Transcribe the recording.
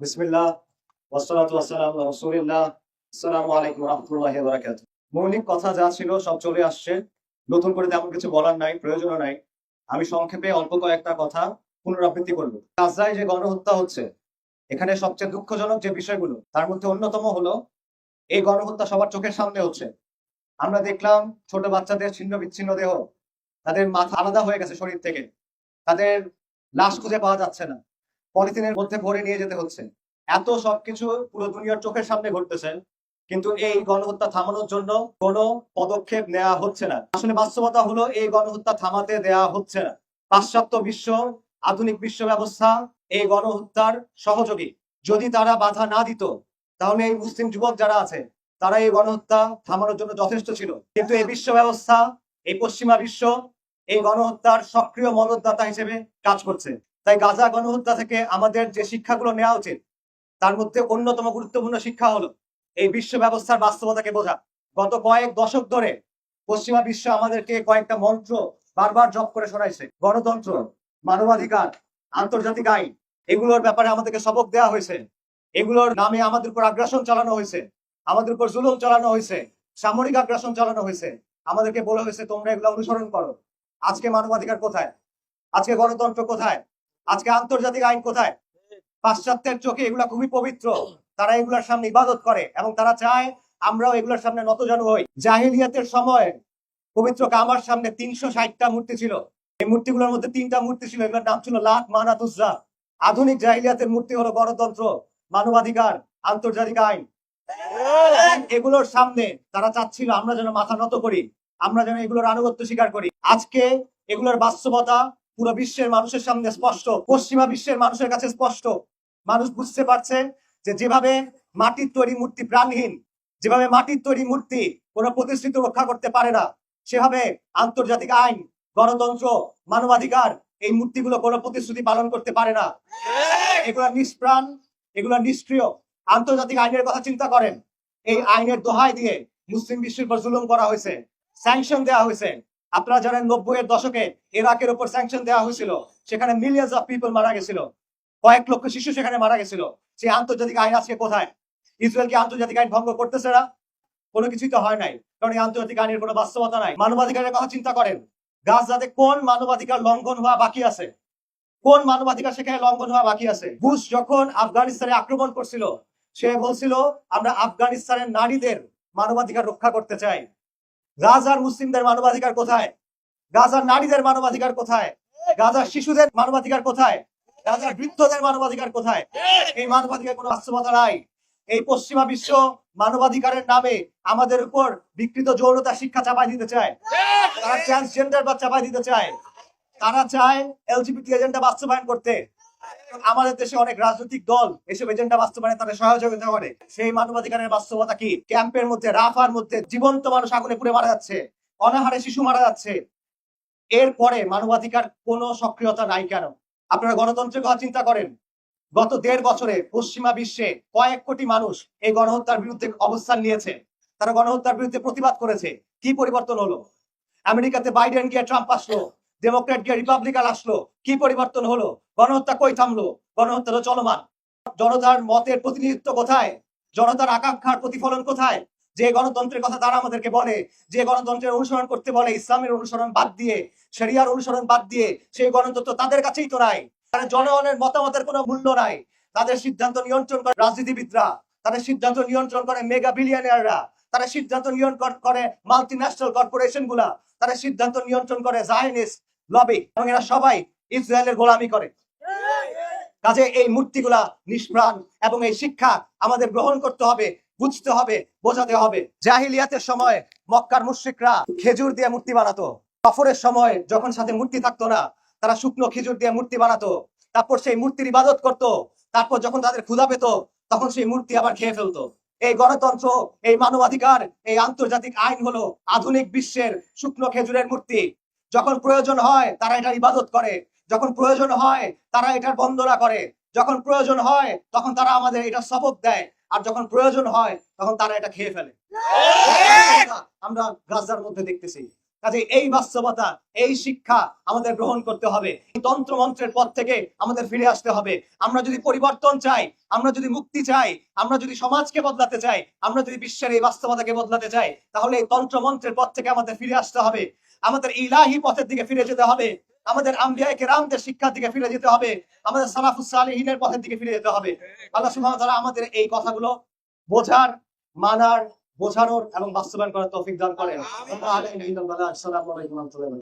বিসমিল্লাহ ওয়াসসালাতু ওয়াসসালামু আলা রাসূলিল্লাহ। আসসালামু আলাইকুম ওয়া রাহমাতুল্লাহি ওয়া বারাকাতুহু। মৌলিক কথা যা ছিল সব চলে আসছে। নতুন করে তেমন কিছু বলার নাই, প্রয়োজনও নাই। আমি সংক্ষেপে অল্প কয়েকটা কথা পুনরাবৃত্তি করব। গাজায় যে গণহত্যা হচ্ছে, এখানে সবচেয়ে দুঃখজনক যে বিষয়গুলো তার মধ্যে অন্যতম হলো এই গণহত্যা সবার চোখের সামনে হচ্ছে। আমরা দেখলাম ছোট বাচ্চাদের ছিন্ন বিচ্ছিন্ন দেহ, তাদের মাথা আলাদা হয়ে গেছে শরীর থেকে, তাদের লাশ খুঁজে পাওয়া যাচ্ছে না, পলিথিনের মধ্যে ভরে নিয়ে যেতে হচ্ছে। এত সবকিছু পুরো দুনিয়ার চোখের সামনে ঘটতেছে, কিন্তু এই গণহত্যা থামানোর জন্য কোনো পদক্ষেপ নেওয়া হচ্ছে না। আসলে বাস্তবতা হলো এই গণহত্যা থামাতে দেয়া হচ্ছে না। পাশ্চাত্য বিশ্ব, আধুনিক বিশ্ব ব্যবস্থা এই গণহত্যার সহযোগী। যদি তারা বাধা না দিত, তাহলে এই মুসলিম যুবক যারা আছে তারা এই গণহত্যা থামানোর জন্য যথেষ্ট ছিল। কিন্তু এই বিশ্ব ব্যবস্থা, এই পশ্চিমা বিশ্ব এই গণহত্যার সক্রিয় মদতদাতা হিসেবে কাজ করছে। তাই গাজা গণহত্যা থেকে আমাদের যে শিক্ষাগুলো নেওয়া উচিত, তার মধ্যে অন্যতম গুরুত্বপূর্ণ শিক্ষা হলো এই বিশ্ব ব্যবস্থার বাস্তবতাকে বোঝা। গত কয়েক দশক ধরে পশ্চিমা বিশ্ব আমাদেরকে কয়েকটা মন্ত্র বারবার জপ করে শোনাইছে। গণতন্ত্র, মানবাধিকার, আন্তর্জাতিক আইন, এগুলোর ব্যাপারে আমাদেরকে সবক দেওয়া হয়েছে। এগুলোর নামে আমাদের উপর আগ্রাসন চালানো হয়েছে, আমাদের উপর জুলুম চালানো হয়েছে, সামরিক আগ্রাসন চালানো হয়েছে। আমাদেরকে বলা হয়েছে তোমরা এগুলো অনুসরণ করো। আজকে মানবাধিকার কোথায়? আজকে গণতন্ত্র কোথায়? আজকে আন্তর্জাতিক আইন কোথায়? পাশ্চাত্যের চোখে এগুলা খুবই পবিত্র। তারা এগুলার সামনে ইবাদত করে এবং তারা চায় আমরাও এগুলোর সামনে নতজানু হই। জাহিলিয়াতের সময় পবিত্র কাবার সামনে 360টা মূর্তি ছিল। এই মূর্তিগুলোর মধ্যে 3টা মূর্তি ছিল, এগুলোর নাম ছিল লাত, মানাত, উজ্জা। আধুনিক জাহিলিয়াতের মূর্তি হলো গণতন্ত্র, মানবাধিকার, আন্তর্জাতিক আইন। এগুলোর সামনে তারা চাচ্ছিল আমরা যেন মাথা নত করি, আমরা যেন এগুলোর আনুগত্য স্বীকার করি। আজকে এগুলোর বাস্তবতা পুরো বিশ্বের মানুষের সামনে স্পষ্ট, পশ্চিমা বিশ্বের মানুষের কাছে স্পষ্ট। মানুষ বুঝতে পারছে যে যেভাবে মাটির তৈরি মূর্তি প্রাণহীন, যেভাবে মাটির তৈরি মূর্তি কোনো প্রতিশ্রুতি রক্ষা করতে পারে না, সেভাবে আন্তর্জাতিক আইন, গণতন্ত্র, মানবাধিকার এই মূর্তিগুলো কোনো প্রতিশ্রুতি পালন করতে পারে না। এগুলা নিষ্প্রাণ, এগুলা নিষ্ক্রিয়। আন্তর্জাতিক আইনের কথা চিন্তা করেন। এই আইনের দোহাই দিয়ে মুসলিম বিশ্বের উপর জুলুম করা হয়েছে, স্যাংশন দেওয়া হয়েছে। আপনারা জানেন 90-এর দশকে ইরাকের উপর স্যাংশন দেওয়া হয়েছিল, সেখানে মিলিয়ন্স অফ পিপল মারা গেছিল, কয়েক লক্ষ শিশু সেখানে মারা গেছিল। সেই আন্তর্জাতিক আইন আজকে কোথায়? ইসরায়েল কি আন্তর্জাতিক আইন ভঙ্গ করতেছে না? কোনো কিছুই তো হয় নাই, কারণ এই আন্তর্জাতিক আইনের কোনো বাস্তবতা নাই। মানবাধিকারের কথা চিন্তা করেন। গাজাতে কোন মানবাধিকার লঙ্ঘন হওয়া বাকি আছে? কোন মানবাধিকার সেখানে লঙ্ঘন হওয়া বাকি আছে? বুশ যখন আফগানিস্তানে আক্রমণ করছিল, সে বলছিল আমরা আফগানিস্তানের নারীদের মানবাধিকার রক্ষা করতে চাই। গাজার মুসলিমদের মানবাধিকার কোথায়? গাজার নারীদের মানবাধিকার কোথায়? গাজার শিশুদের মানবাধিকার কোথায়? গাজার বৃদ্ধদের মানবাধিকার কোথায়? এই মানবাধিকার কোনো বাস্তবতা নাই। এই পশ্চিমা বিশ্ব মানবাধিকারের নামে আমাদের উপর বিকৃত যৌনতা শিক্ষা চাপাই দিতে চায়, তারা ট্রান্সজেন্ডার বা চাপাই দিতে চায়, তারা চায় এলজিবিটি এজেন্ডা বাস্তবায়ন করতে। আমাদের দেশে অনেক রাজনৈতিক দল এসব এজেন্ডা বাস্তবায়নে তাদের সহযোগিতা করে। সেই মানবাধিকারের বাস্তবতা কি? ক্যাম্পের মধ্যে, রাফার মধ্যে জীবন্ত মানুষ আগুনে পুড়ে মারা যাচ্ছে, অনাহারে শিশু মারা যাচ্ছে। এরপরে মানবাধিকার কোনো সক্রিয়তা নাই কেন? আপনারা গণতন্ত্রের কথা চিন্তা করেন। গত 1.5 বছরে পশ্চিমা বিশ্বে কয়েক কোটি মানুষ এই গণহত্যার বিরুদ্ধে অবস্থান নিয়েছে, তারা গণহত্যার বিরুদ্ধে প্রতিবাদ করেছে। কি পরিবর্তন হলো? আমেরিকাতে বাইডেন গিয়ে ট্রাম্প আসলো, ডেমোক্রেট গিয়ে রিপাবলিকান আসলো, কি পরিবর্তন হলো? গণহত্যা কই থামলো? গণহত্যা তো চলমান। জনতার মতের প্রতিনিধিত্ব কোথায়? জনতার আকাঙ্ক্ষার প্রতিফলন কোথায়? যে গণতন্ত্রের কথা তারা আমাদেরকে বলে, যে গণতন্ত্রের অনুসরণ করতে বলে, ইসলামের অনুসরণ বাদ দিয়ে, শরিয়ার অনুসরণ বাদ দিয়ে, সেই গণতন্ত্র তাদের কাছেই তো নাই। জনগণের মতামতের কোনো মূল্য নাই। তাদের সিদ্ধান্ত নিয়ন্ত্রণ করে রাজনীতিবিদরা, তাদের সিদ্ধান্ত নিয়ন্ত্রণ করে মেগা বিলিয়নিয়াররা, তারা সিদ্ধান্ত নিয়ন্ত্রণ করে মাল্টি ন্যাশনাল কর্পোরেশন গুলা, তারা সিদ্ধান্ত নিয়ন্ত্রণ করে জায়নিস্ট লবি, এবং এরা সবাই ইসরায়েলের গোলামি করে। কাজে এই মূর্তিগুলা নিষ্প্রাণ, এবং এই শিক্ষা আমাদের গ্রহণ করতে হবে, বুঝতে হবে, বোঝাতে হবে। জাহিলিয়াতের সময় মক্কার মুশরিকরা খেজুর দিয়ে মূর্তি বানাতো। সফরের সময় যখন সাথে মূর্তি থাকতো না, তারা শুকনো খেজুর দিয়ে মূর্তি বানাতো, তারপর সেই মূর্তির ইবাদত করত। তারপর যখন তাদের ক্ষুধা পেত, তখন সেই মূর্তি আবার খেয়ে ফেলতো। এই গণতন্ত্র, এই মানবাধিকার, এই আন্তর্জাতিক আইন হলো আধুনিক বিশ্বের শুকনো খেজুরের মূর্তি। যখন প্রয়োজন হয় তারা এটার ইবাদত করে, যখন প্রয়োজন হয় তারা এটার বন্দনা করে, যখন প্রয়োজন হয় তখন তারা আমাদের এটা সবক দেয়, আর যখন প্রয়োজন হয় তখন তারা এটা খেয়ে ফেলে। আমরা গাজার মধ্যে দেখতেছি কাজে এই বাস্তবতা, এই শিক্ষা আমাদের গ্রহণ করতে হবে। এই তন্ত্রমন্ত্রের পথ থেকে আমাদের ফিরে আসতে হবে। আমরা যদি পরিবর্তন চাই, আমরা যদি মুক্তি চাই, আমরা যদি সমাজকে বদলাতে চাই, আমরা যদি বিশ্বের এই বাস্তবতাকে বদলাতে চাই, তাহলে এই তন্ত্রমন্ত্রের পথ থেকে আমাদের ফিরে আসতে হবে। আমাদের ইলাহি পথের দিকে ফিরে যেতে হবে। আমাদের আম্বিয়া কেরামদের শিক্ষার দিকে ফিরে যেতে হবে। আমাদের সালাফুস সালেহিনের পথের দিকে ফিরে যেতে হবে। আল্লাহ সুবহানাহু ওয়া তাআলা আমাদের এই কথাগুলো বোঝার, মানার, বোঝানোর এবং বাস্তবায়ন করার তৌফিক দান করেন। আসসালামু আলাইকুম ওয়া রাহমাতুল্লাহি ওয়া বারাকাতুহু।